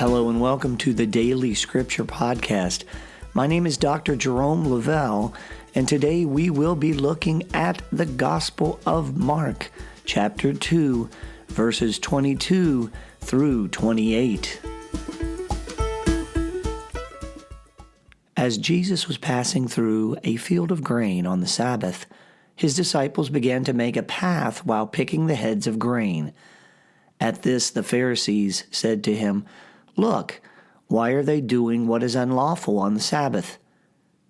Hello and welcome to the Daily Scripture Podcast. My name is Dr. Jerome Lavelle, and today we will be looking at the Gospel of Mark, chapter 2, verses 22 through 28. As Jesus was passing through a field of grain on the Sabbath, his disciples began to make a path while picking the heads of grain. At this, the Pharisees said to him, "Look, why are they doing what is unlawful on the Sabbath?"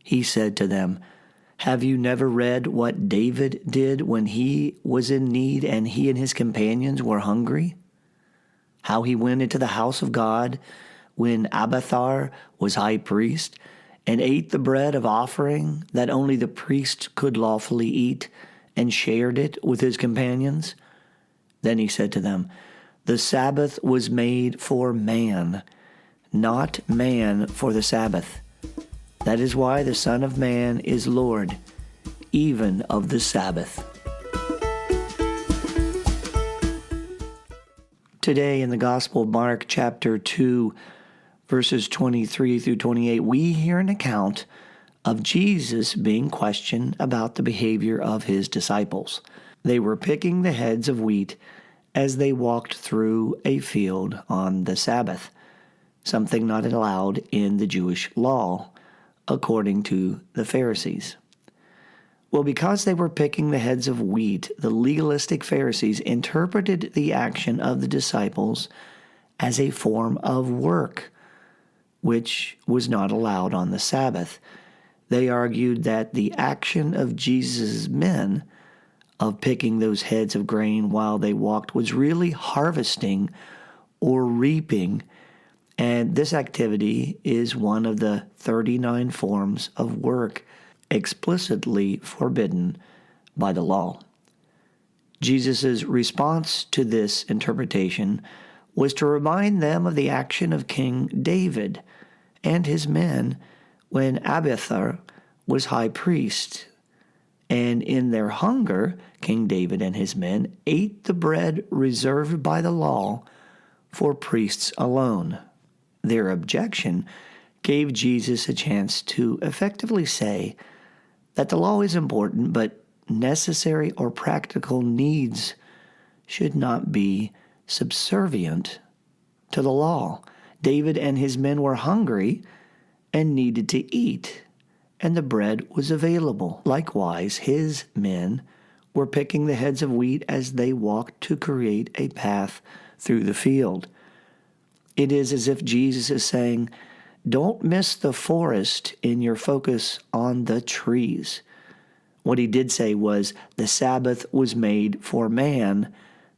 He said to them, "Have you never read what David did when he was in need and he and his companions were hungry? How he went into the house of God when Abiathar was high priest and ate the bread of offering that only the priest could lawfully eat and shared it with his companions?" Then he said to them, "The Sabbath was made for man, not man for the Sabbath. That is why the Son of Man is Lord, even of the Sabbath." Today in the Gospel of Mark, chapter 2, verses 23 through 28, we hear an account of Jesus being questioned about the behavior of his disciples. They were picking the heads of wheat as they walked through a field on the Sabbath, something not allowed in the Jewish law, according to the Pharisees. Well, because they were picking the heads of wheat, the legalistic Pharisees interpreted the action of the disciples as a form of work, which was not allowed on the Sabbath. They argued that the action of Jesus' men of picking those heads of grain while they walked was really harvesting or reaping, and this activity is one of the 39 forms of work explicitly forbidden by the law. Jesus' response to this interpretation was to remind them of the action of King David and his men when Abiathar was high priest. And in their hunger, King David and his men ate the bread reserved by the law for priests alone. Their objection gave Jesus a chance to effectively say that the law is important, but necessary or practical needs should not be subservient to the law. David and his men were hungry and needed to eat, and the bread was available. Likewise, his men were picking the heads of wheat as they walked to create a path through the field. It is as if Jesus is saying, don't miss the forest in your focus on the trees. What he did say was, the Sabbath was made for man,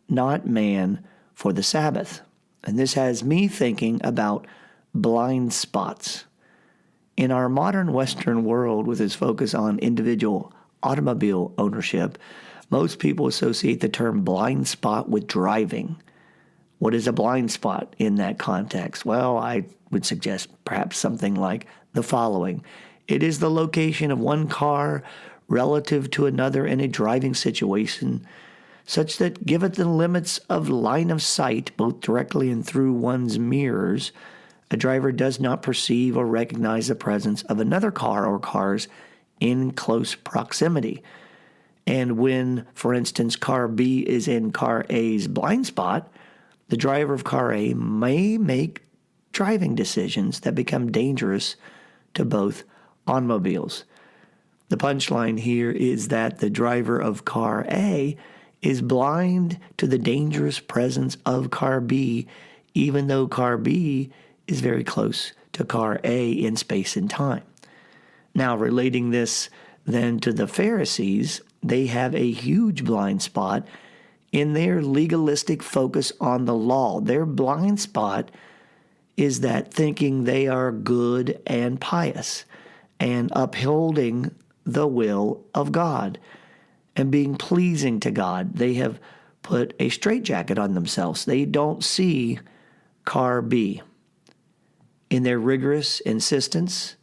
not man for the Sabbath. And this has me thinking about blind spots. In our modern Western world, with its focus on individual automobile ownership, most people associate the term blind spot with driving. What is a blind spot in that context? Well, I would suggest perhaps something like the following. It is the location of one car relative to another in a driving situation, such that given the limits of line of sight, both directly and through one's mirrors, a driver does not perceive or recognize the presence of another car or cars in close proximity. And when, for instance, car B is in car A's blind spot, the driver of car A may make driving decisions that become dangerous to both automobiles. The punchline here is that the driver of car A is blind to the dangerous presence of car B, even though car B is very close to car A in space and time. Now, relating this then to the Pharisees, they have a huge blind spot in their legalistic focus on the law. Their blind spot is that thinking they are good and pious and upholding the will of God and being pleasing to God. They have put a straitjacket on themselves. They don't see car B. In their rigorous insistence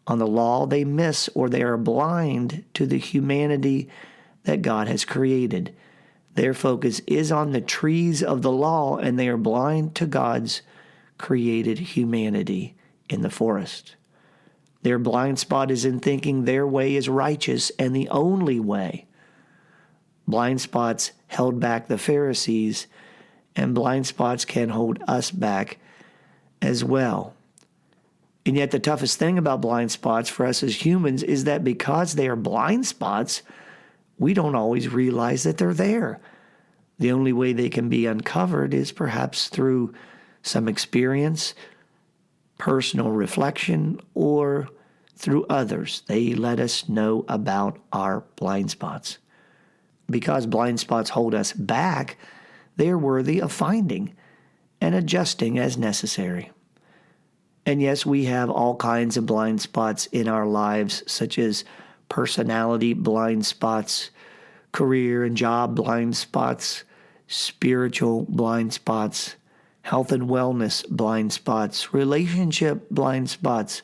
on the law, they miss or they are blind to the humanity that God has created. Their focus is on the trees of the law, and they are blind to God's created humanity in the forest. Their blind spot is in thinking their way is righteous and the only way. Blind spots held back the Pharisees, and blind spots can hold us back as well. And yet the toughest thing about blind spots for us as humans is that because they are blind spots, we don't always realize that they're there. The only way they can be uncovered is perhaps through some experience, personal reflection, or through others. They let us know about our blind spots. Because blind spots hold us back, they are worthy of finding and adjusting as necessary. And yes, we have all kinds of blind spots in our lives, such as personality blind spots, career and job blind spots, spiritual blind spots, health and wellness blind spots, relationship blind spots,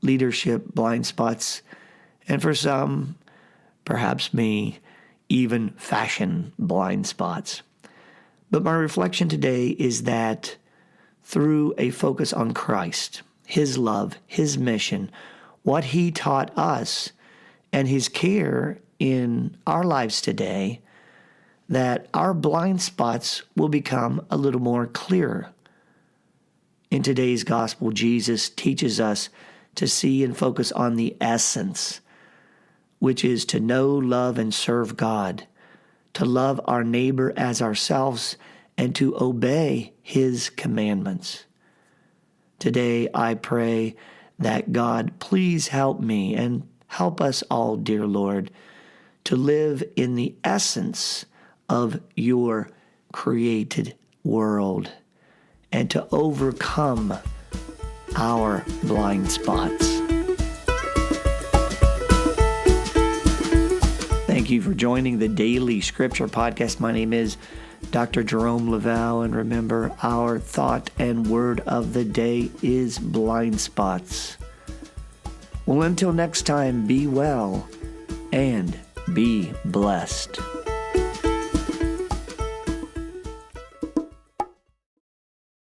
leadership blind spots, and for some, perhaps me, even fashion blind spots. But my reflection today is that through a focus on Christ, His love, His mission, what He taught us, and His care in our lives today, that our blind spots will become a little more clearer. In today's gospel, Jesus teaches us to see and focus on the essence, which is to know, love, and serve God, to love our neighbor as ourselves, and to obey His commandments. Today, I pray that God, please help me and help us all, dear Lord, to live in the essence of your created world and to overcome our blind spots. Thank you for joining the Daily Scripture Podcast. My name is Dr. Jerome Lavelle, and remember, our thought and word of the day is blind spots. Well, until next time, be well and be blessed.